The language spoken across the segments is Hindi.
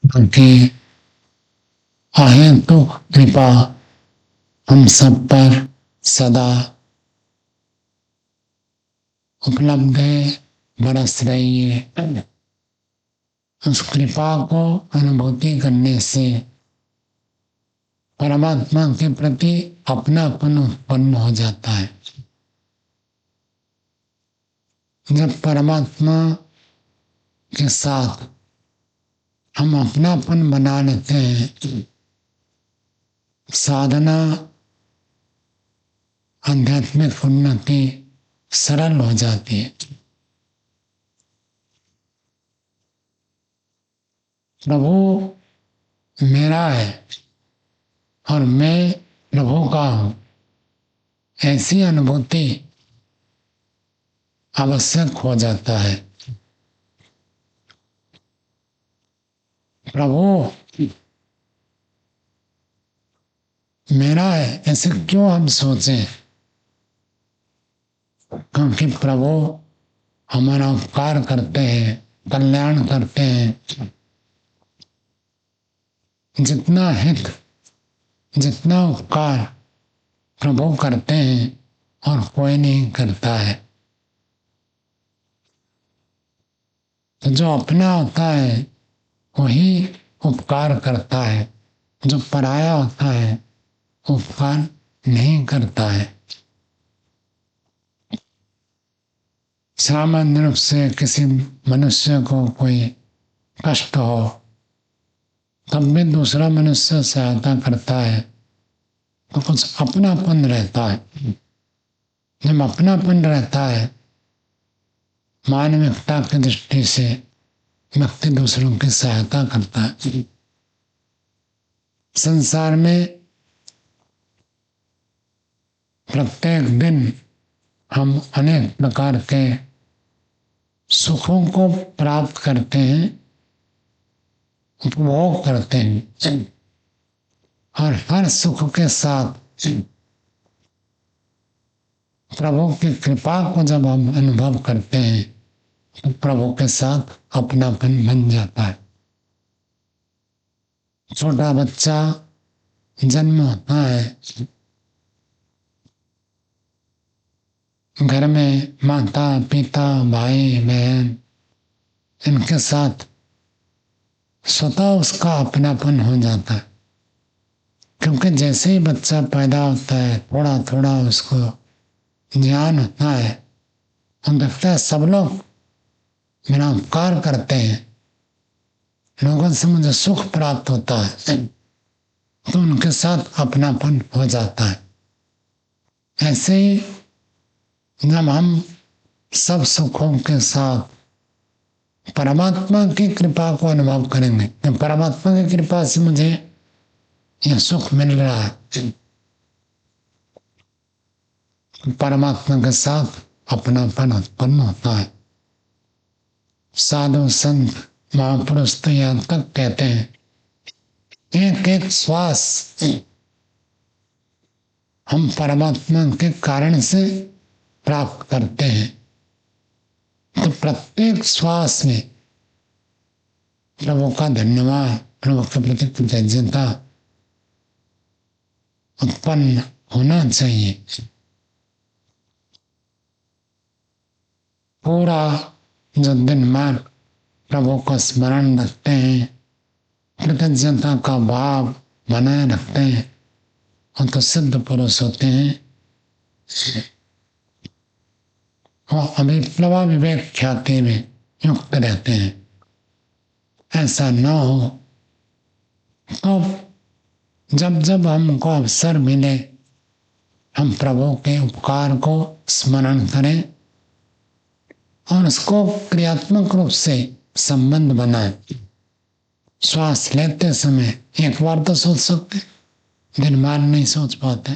उनकी आहे तो कृपा हम सब पर सदा उपलब्ध है, बरस रही है। उस कृपा को अनुभूति करने से परमात्मा के प्रति अपनापन उत्पन्न हो जाता है। जब परमात्मा के साथ हम अपनापन बना लेते हैं, साधना आध्यात्मिक उन्नति सरल हो जाती है। प्रभु मेरा है और मैं प्रभु का हूं, ऐसी अनुभूति आवश्यक हो जाता है। प्रभु मेरा है ऐसे क्यों हम सोचें, क्योंकि प्रभु हमारा उपकार करते हैं, कल्याण करते हैं। जितना हित, जितना उपकार प्रभु करते हैं और कोई नहीं करता है। तो जो अपना होता है वही उपकार करता है, जो पराया होता है उपकार नहीं करता है। सामान्य रूप से किसी मनुष्य को कोई कष्ट हो तब भी दूसरा मनुष्य सहायता करता है तो कुछ अपनापन रहता है। जब अपनापन रहता है, मानविकता की दृष्टि से व्यक्ति दूसरों की सहायता करता है। संसार में प्रत्येक दिन हम अनेक प्रकार के सुखों को प्राप्त करते हैं, उपभोग करते हैं, और हर सुख के साथ प्रभु की कृपा को जब हम अनुभव करते हैं तो प्रभु के साथ अपनापन बन जाता है। छोटा बच्चा जन्म होता है, घर में माता पिता भाई बहन इनके साथ स्वतः उसका अपनापन हो जाता है। क्योंकि जैसे ही बच्चा पैदा होता है थोड़ा थोड़ा उसको ज्ञान होता है, हम देखते हैं सब लोग मेरा उपकार करते हैं, लोगों से मुझे सुख प्राप्त होता है, तो उनके साथ अपनापन हो जाता है। ऐसे ही जब हम सब सुखों के साथ परमात्मा की कृपा को अनुभव करेंगे, तो परमात्मा की कृपा से मुझे यह सुख मिल रहा है, परमात्मा के साथ अपनापन उत्पन्न होता है। साधु संत महापुरुष तो यहाँ तक कहते हैं, एक एक श्वास हम परमात्मा के कारण से प्राप्त करते हैं। तो प्रत्येक श्वास में प्रभु का धन्यवाद, प्रभु के प्रति कृतज्ञता उत्पन्न होना चाहिए। पूरा जो दिन भर प्रभु को स्मरण रखते हैं, कृतज्ञता का भाव बनाए रखते हैं, और तो सिद्ध पुरुष होते हैं। और अभिप्लवा विवेक ख्याति में युक्त रहते हैं। ऐसा न हो तो जब जब हमको अवसर मिले हम प्रभु के उपकार को स्मरण करें और उसको क्रियात्मक रूप से संबंध बनाएं। श्वास लेते समय एक बार तो सोच सकते, दिन भर नहीं सोच पाते।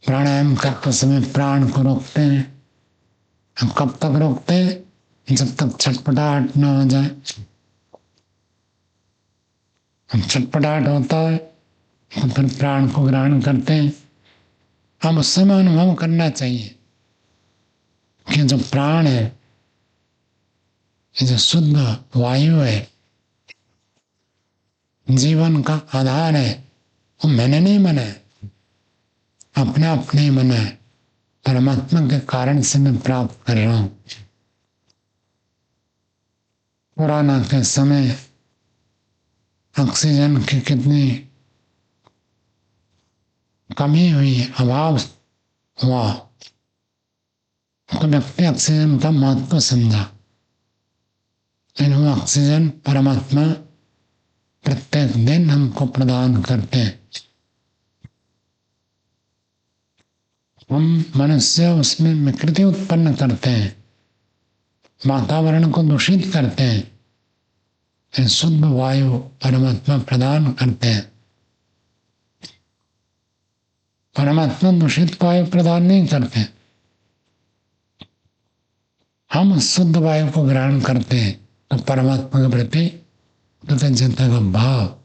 प्राणायाम करते समय प्राण को रोकते हैं, हम कब तक रोकते हैं? जब तक छटपटाहट न हो जाए। हम छटपटाहट होता है तो फिर प्राण को ग्रहण करते हैं। हम उस समय अनुभव करना चाहिए कि जो प्राण है, जो शुद्ध वायु है, जीवन का आधार है, वो मैंने नहीं बनाया, अपने आप नहीं बनाया, परमात्मा के कारण से मैं प्राप्त कर रहा हूं। कोरोना के समय ऑक्सीजन की कितनी कमी हुई, अभाव हुआ, तो व्यक्ति ऑक्सीजन का महत्व समझा। लेकिन वो ऑक्सीजन परमात्मा प्रत्येक दिन हमको प्रदान करते हैं। हम मनुष्य उसमें विकृति उत्पन्न करते हैं, वातावरण को दूषित करते हैं। शुद्ध वायु परमात्मा प्रदान करते हैं। परमात्मा दूषित वायु प्रदान नहीं करते, हम शुद्ध वायु को ग्रहण करते हैं। तो परमात्मा के प्रति कृतज्ञता का भाव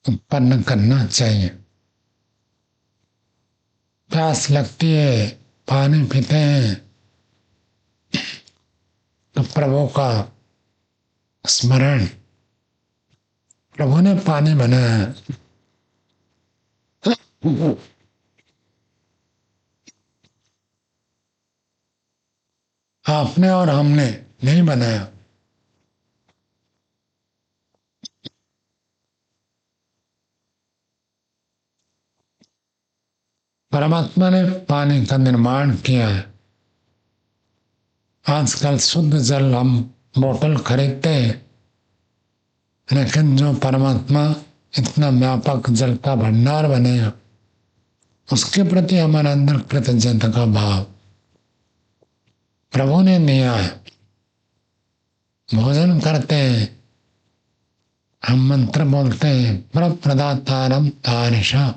उत्पन्न करना चाहिए। प्यास लगती है, पानी पीते हैं तो प्रभु का स्मरण, प्रभु ने पानी बनाया, आपने और हमने नहीं बनाया। परमात्मा ने पानी का निर्माण किया है। आजकल शुद्ध जल हम बोतल खरीदते हैं, लेकिन जो परमात्मा इतना व्यापक जल का भंडार बनेगा, उसके प्रति हमारे अंदर कृतज्ञता का भाव, प्रभु ने दिया है। भोजन करते हैं, हम मंत्र बोलते हैं, प्रप्रदातारम तारिषा,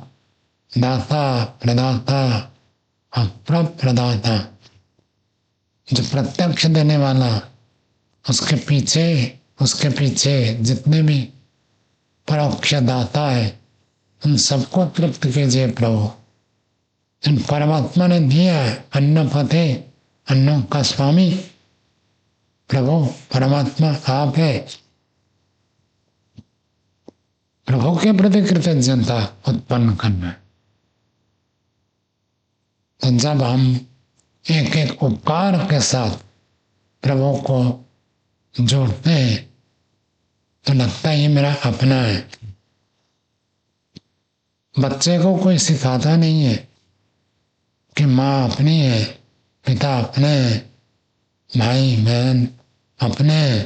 दाता प्रदाता अप्रप्रदाता। जो प्रत्यक्ष देने वाला, उसके पीछे जितने भी परोक्ष दाता है, उन सबको तृप्त कीजिए प्रभु। इन परमात्मा ने दिया है, अन्नपते, अन्नों का स्वामी प्रभु परमात्मा आप है। प्रभु के प्रति कृतज्ञता उत्पन्न करना है। तो जब हम एक एक उपकार के साथ प्रभु को जोड़ते हैं तो लगता है ये मेरा अपना है। बच्चे को कोई सिखाता नहीं है कि माँ अपनी है, पिता अपने हैं, भाई बहन अपने हैं।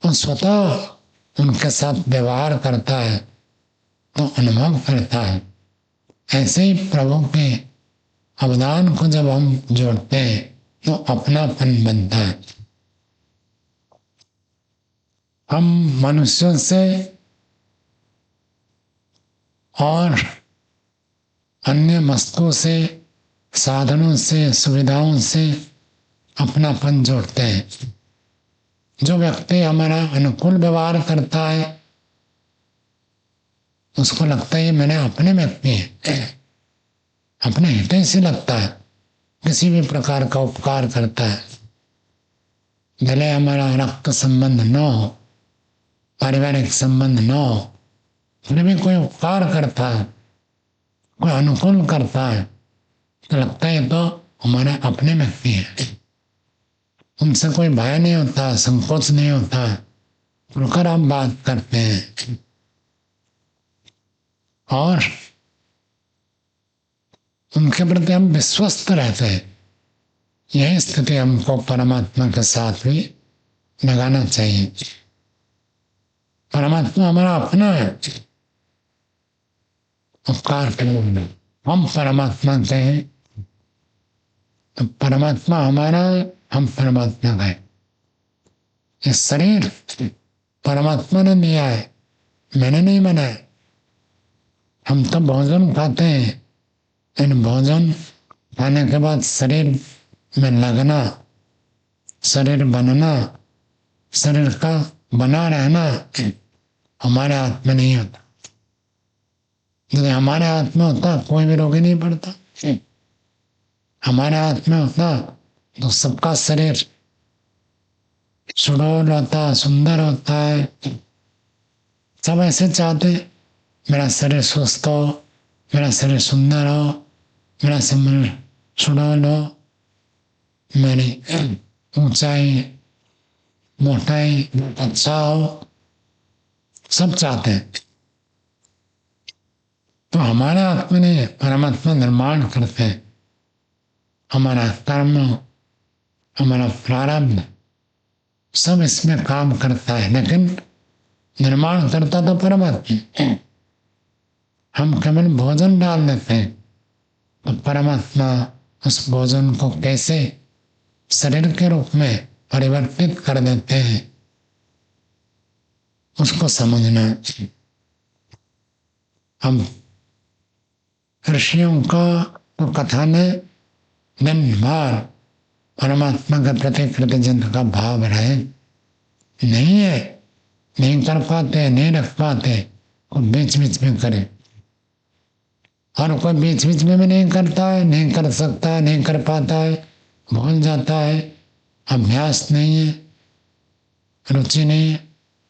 वो स्वतः उनके साथ व्यवहार करता है तो अनुभव करता है। ऐसे ही प्रभु के अवदान को जब हम जोड़ते हैं तो अपनापन बनता है। हम मनुष्यों से और अन्य वस्तुओं से, साधनों से, सुविधाओं से अपनापन जोड़ते हैं। जो व्यक्ति हमारा अनुकूल व्यवहार करता है उसको लगता है ये मैंने अपने व्यक्ति है, अपने हित से लगता है। किसी भी प्रकार का उपकार करता है, भले हमारा रक्त संबंध न हो, पारिवारिक संबंध न हो, फिर भी कोई उपकार करता है, कोई अनुकूल करता है तो लगता है तो हमारे अपने व्यक्ति है। उनसे कोई भय नहीं होता, संकोच नहीं होता, खुलकर आप बात करते हैं और उनके प्रति हम विश्वस्त रहते हैं। यही स्थिति हमको परमात्मा के साथ भी लगाना चाहिए। परमात्मा हमारा अपना है, उपकार करना। हम परमात्मा के हैं तो परमात्मा हमारा, हम परमात्मा का है। ये शरीर परमात्मा ने दिया है, मैंने नहीं बनाया। हम तो भोजन खाते हैं, इन भोजन खाने के बाद शरीर में लगना, शरीर बनना, शरीर का बना रहना हमारे हाथ में नहीं होता। यदि हमारे हाथ में होता कोई भी रोगी नहीं पड़ता। हमारे हाथ में होता तो सबका शरीर सुडौल होता है, सुंदर होता है। सब ऐसे चाहते मेरा शरीर स्वस्थ हो, मेरा शरीर सुंदर हो, मेरा शरीर सुडौल हो, मेरी ऊंचाई मोटाई अच्छा हो, सब चाहते हैं। तो हमारा आत्मा ने परमात्मा निर्माण करते हैं। हमारा कर्म, हमारा प्रारब्ध सब इसमें काम करता है, लेकिन निर्माण करता तो परमात्मा। हम केवल भोजन डाल देते हैं, तो परमात्मा उस भोजन को कैसे शरीर के रूप में परिवर्तित कर देते हैं, उसको समझना। हम ऋषियों का तो कथा ने दिन भर परमात्मा के प्रति कृतज्ञता का भाव रहे, नहीं है, नहीं कर पाते, नहीं रख पाते, और बीच बीच में करे। और कोई बीच बीच में भी नहीं करता है, नहीं कर सकता है, नहीं कर पाता है, भूल जाता है, अभ्यास नहीं है, रुचि नहीं है,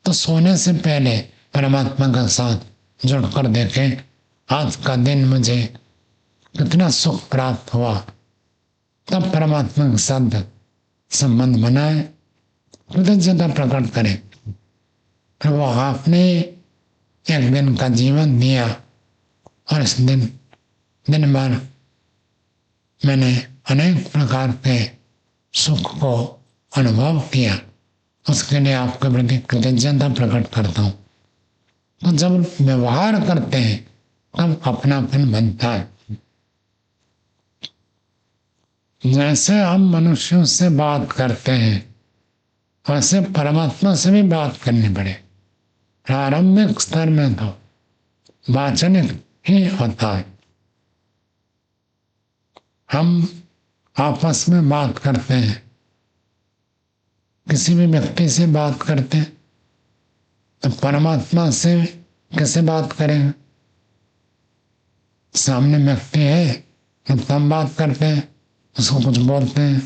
तो सोने से पहले परमात्मा का साथ जुड़कर देखें, आज का दिन मुझे कितना सुख प्राप्त हुआ। तब परमात्मा के साथ संबंध बनाए, कृतज्ञता प्रकट करें। प्रभु आपने एक दिन का जीवन दिया और इस दिन भर मैंने अनेक प्रकार के सुख को अनुभव किया, उसके लिए आपके प्रति कृतज्ञता प्रकट करता हूँ। तो जब व्यवहार करते हैं तब अपनापन बनता है। जैसे हम मनुष्यों से बात करते हैं वैसे परमात्मा से भी बात करनी पड़े। प्रारंभिक स्तर में तो वाचनिक ही होता है। हम आपस में बात करते हैं, किसी भी व्यक्ति से बात करते हैं, तो परमात्मा से कैसे बात करेंगे? सामने व्यक्ति है तो हम बात करते हैं, उसको कुछ बोलते हैं,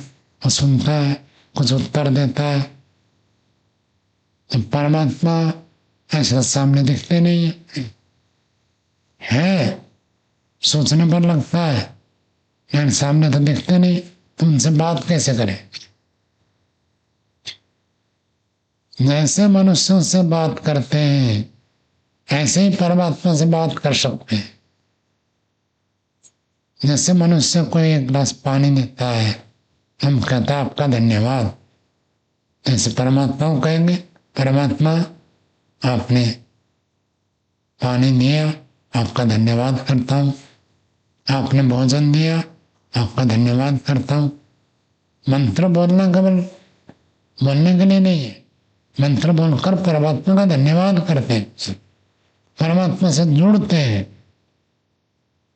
वो सुनता है, कुछ उत्तर देता है। तो परमात्मा ऐसा सामने दिखते नहीं है, सोचने पर लगता है, यानी सामने तो दिखते नहीं, तो उनसे बात कैसे करें? जैसे मनुष्यों से बात करते हैं ऐसे ही परमात्मा से बात कर सकते हैं। जैसे मनुष्य को एक गिलास पानी देता है, हम कहते हैं आपका धन्यवाद, ऐसे परमात्मा को कहेंगे, परमात्मा आपने पानी दिया, आपका धन्यवाद करता हूँ, आपने भोजन दिया, आपका धन्यवाद करता हूँ। मंत्र बोलना केवल बोलने के लिए नहीं है, मंत्र बोलकर परमात्मा का धन्यवाद करते हैं, परमात्मा से जुड़ते हैं।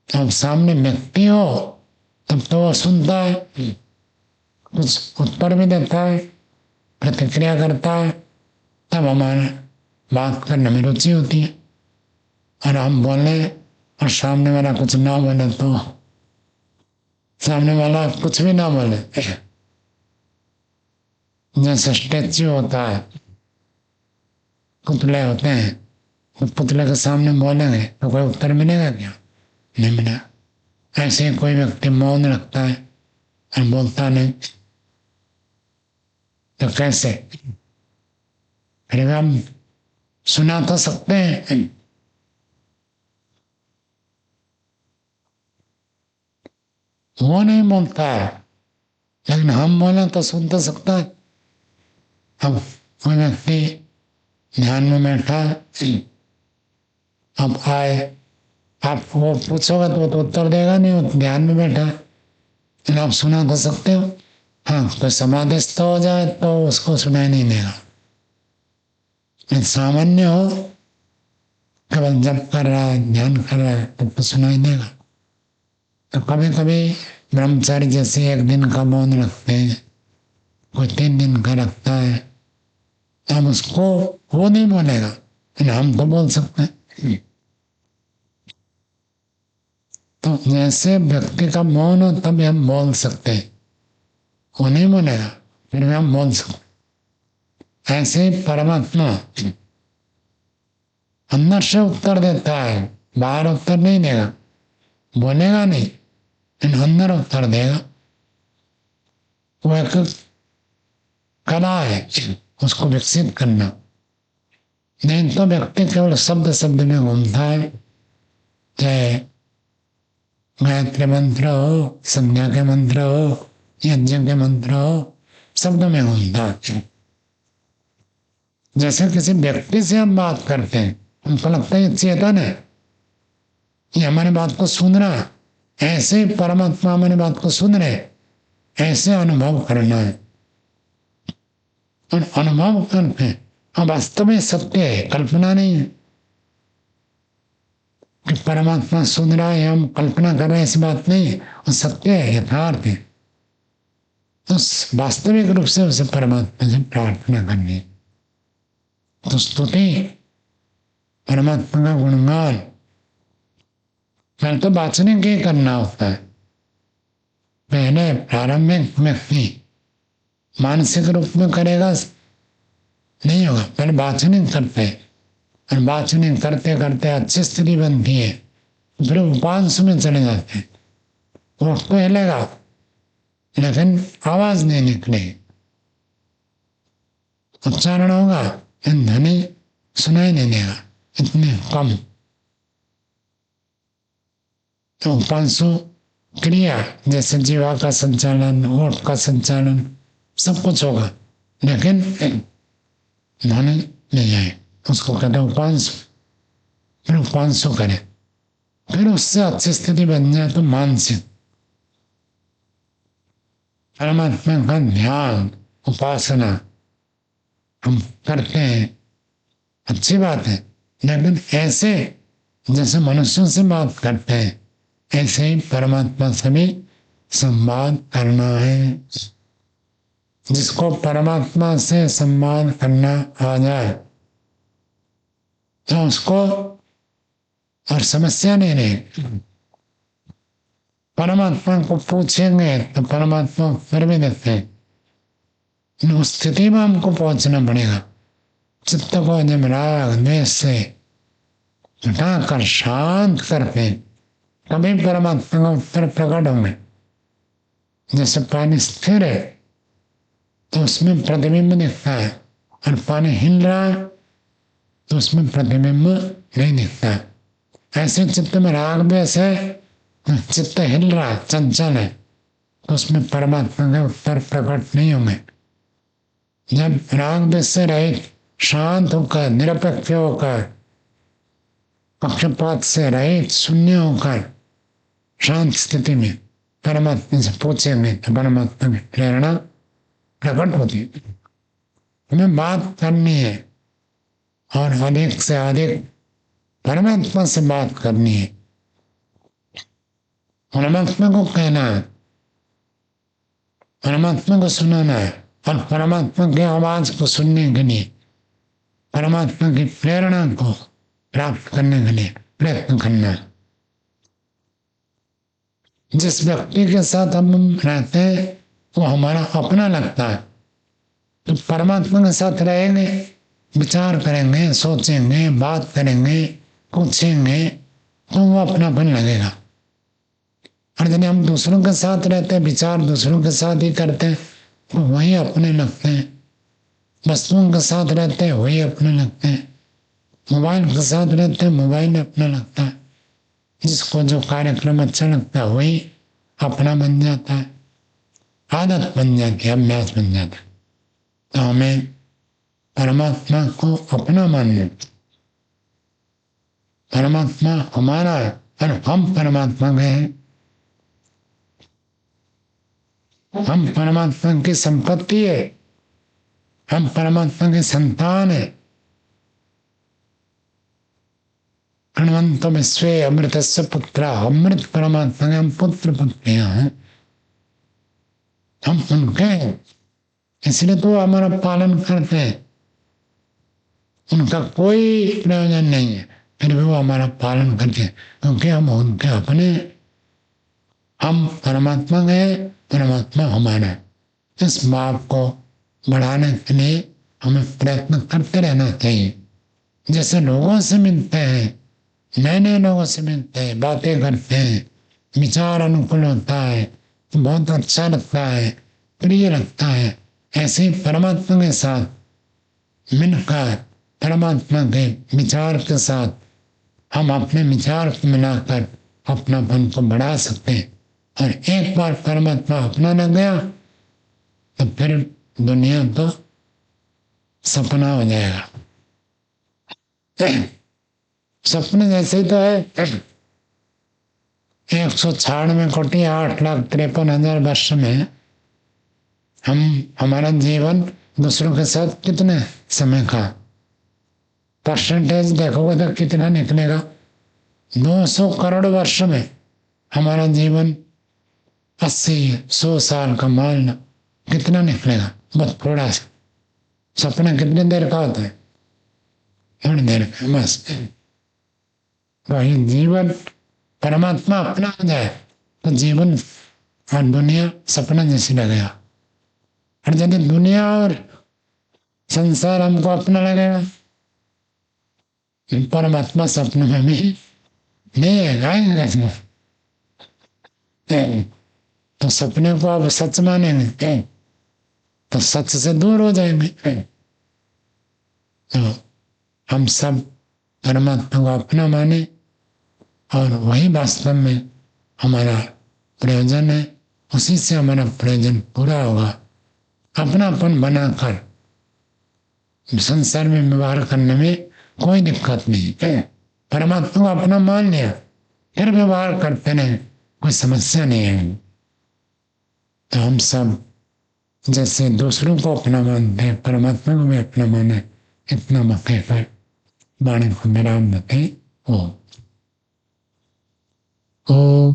अब सामने व्यक्ति हो तब तो वो सुनता है, कुछ उत्तर भी देता है, प्रतिक्रिया करता है, तब हमारे बात करने में रुचि होती है। और हम बोले और सामने वाला कुछ ना बोले, तो सामने वाला कुछ भी ना बोले, जैसे स्टैच्यू होता है, पुतले होते हैं, तो पुतले के सामने बोलेंगे तो कोई उत्तर मिलेगा क्या? नहीं मिला। ऐसे ही कोई व्यक्ति मौन रखता है और बोलता नहीं, तो कैसे? फिर हम सुना तो सकते हैं, वो नहीं बोलता है, लेकिन हम बोले तो सुन तो सकता है। अब कोई व्यक्ति ध्यान में बैठा, अब आए, आप वो पूछोगे तो वो तो उत्तर देगा नहीं, वो ध्यान में बैठा है, लेकिन आप सुना तो सकते हो। हाँ, कोई समाधिस्थ हो जाए तो उसको सुनाई नहीं देगा, लेकिन सामान्य हो, केवल जप कर रहा है, ध्यान कर रहा है, तब तो सुनाई देगा। तो कभी कभी ब्रह्मचारी जैसे एक दिन का मौन रखते हैं, कोई 3 दिन का रखता है, अब उसको वो नहीं बोलेगा, लेकिन हम तो बोल सकते हैं। तो जैसे व्यक्ति का मौन हो तभी हम बोल सकते हैं, वो नहीं बोलेगा, फिर भी हम बोल सकते। ऐसे ही परमात्मा अंदर से उत्तर देता है, बाहर उत्तर नहीं देगा, बोलेगा नहीं, लेकिन अंदर उत्तर देगा। वो एक कला है उसको विकसित करना। नहीं तो व्यक्ति केवल शब्द शब्द में घूमता है, चाहे गायत्री मंत्र हो, संध्या के मंत्र हो, यज्ञ के मंत्र हो, शब्द में घूमता है। जैसे किसी व्यक्ति से हम बात करते हैं, हमको लगता है ये चेतन है, ये हमारी बात को सुन रहा है, ऐसे परमात्मा हमारी बात को सुन रहे, ऐसे अनुभव करना है। और अनुभव करके वास्तव में सत्य है, कल्पना नहीं है कि परमात्मा सुन रहा है, हम कल्पना कर रहे हैं, ऐसी बात नहीं है। वो सत्य है, यथार्थ है। उस वास्तविक रूप से उसे परमात्मा से प्रार्थना करनी है। तो स्तुति, परमात्मा का गुणगान पहले तो वाचनिक ही करना होता है। पहले प्रारंभिक व्यक्ति मानसिक रूप में करेगा नहीं होगा, पहले वाचनिक करते हैं, और वाचनिक करते करते अच्छी स्थिति बनती है, फिर उपांश में चले जाते हैं। वो तो हिलेगा लेकिन आवाज नहीं निकलेगी, उच्चारण होगा लेकिन ध्वनि सुनाई नहीं देगा, इतने कम। तो उपांशु क्रिया जैसे जीवा का संचालन, होठ का संचालन, सब कुछ होगा, लेकिन ध्वनि नहीं आए, उसको कहते हैं उपांशु। फिर उपांशु करें, फिर उससे अच्छी स्थिति बन जाए तो मानसिक परमात्मा का ध्यान, उपासना हम करते हैं, अच्छी बात है, लेकिन ऐसे जैसे मनुष्यों से बात करते हैं, ऐसे ही परमात्मा से भी संवाद करना है। जिसको परमात्मा से संवाद करना आ जाए तो उसको और समस्या नहीं रही। परमात्मा को पूछेंगे तो परमात्मा फिर भी देते हैं। उस स्थिति में हमको पहुंचना पड़ेगा, चित्त को जब राग द्वेष से हटाकर शांत करके तभी परमात्मा का उत्तर प्रकट होंगे। जैसे पानी स्थिर है तो उसमें प्रतिबिंब दिखता है, और पानी हिल रहा है तो उसमें प्रतिबिंब नहीं दिखता है। ऐसे चित्त में राग द्वेष है, चित्त हिल रहा, चंचल है, तो उसमें परमात्मा के उत्तर प्रकट नहीं होंगे। जब राग द्वेष से रहित, शांत होकर, निरपेक्ष होकर, पक्षपात से रहित, शून्य होकर, शांत स्थिति में परमात्मा से पूछेंगे तो परमात्मा की प्रेरणा प्रकट होती है। हमें बात करनी है और अधिक से अधिक परमात्मा से बात करनी है, परमात्मा को कहना है, परमात्मा को सुनाना है, और परमात्मा की आवाज को सुनने के लिए, परमात्मा की प्रेरणा को प्राप्त करने के लिए प्रयत्न करना है। जिस व्यक्ति के साथ हम रहते हैं वो हमारा अपना लगता है, तो परमात्मा के साथ रहेंगे, विचार करेंगे, सोचेंगे, बात करेंगे, पूछेंगे, तो वो अपनापन लगेगा। और यदि हम दूसरों के साथ रहते हैं, विचार दूसरों के साथ ही करते हैं, तो वही अपने लगते हैं। वस्तुओं के साथ रहते हैं, वही अपने लगते हैं। मोबाइल के साथ रहते हैं, मोबाइल अपना लगता है। जिसको जो कार्यक्रम अच्छा लगता है वही अपना बन जाता है, आदत बन जाती है, अभ्यास बन जाता है। तो हमें परमात्मा को अपना मानना, परमात्मा हमारा है और हम परमात्मा के हैं। हम परमात्मा की संपत्ति है, हम परमात्मा के संतान है। अनंत विश्वे अमृतस्य पुत्र, अमृत परमात्मा के हम पुत्र पुत्रियां हैं, हम उनके हैं, इसलिए तो हमारा पालन करते हैं। उनका कोई प्रयोजन नहीं है, फिर भी वो हमारा पालन करते हैं, क्योंकि हम उनके अपने, हम परमात्मा गए, परमात्मा हमारा है। इस भाव को बढ़ाने के लिए हमें प्रयत्न करते रहना चाहिए। जैसे लोगों से मिलते हैं, नए नए लोगों से मिलते हैं, बातें करते हैं, विचार अनुकूल होता है तो बहुत अच्छा लगता है, प्रिय लगता है। ऐसे ही परमात्मा के साथ मिलकर, परमात्मा के विचार के साथ हम अपने विचार को मिलाकर अपनापन को बढ़ा सकते हैं। और एक बार परमात्मा अपना लग गया तो फिर दुनिया तो सपना हो जाएगा। सपने जैसे ही तो है। 196 8,53,000 वर्ष में हमारा जीवन दूसरों के साथ कितने समय का परसेंटेज देखोगे तो कितना निकलेगा? 200 करोड़ वर्ष में हमारा जीवन 80-100 साल का मान लो, कितना निकलेगा? बस थोड़ा सा। सपना कितनी देर का होता है? थोड़ी देर का बस। वही जीवन परमात्मा अपना हो जाए तो जीवन और दुनिया सपना जैसी लगेगा। और यदि दुनिया और संसार हमको अपना लगेगा, परमात्मा सपने में भी नहीं आएगा। तो सपने को आप सच मानेंगे तो सच से दूर हो जाएंगे। तो हम सब परमात्मा को अपना माने और वही वास्तव में हमारा प्रयोजन है। उसी से हमारा प्रयोजन पूरा होगा। अपनापन बनाकर संसार में व्यवहार करने में कोई दिक्कत नहीं है। परमात्मा को अपना मान लिया फिर व्यवहार करते रहे, कोई समस्या नहीं है। तो हम सब जैसे दूसरों को अपना मानते हैं, परमात्मा को भी अपना माने, इतना मौके पर वाणी को विराम देते। ओ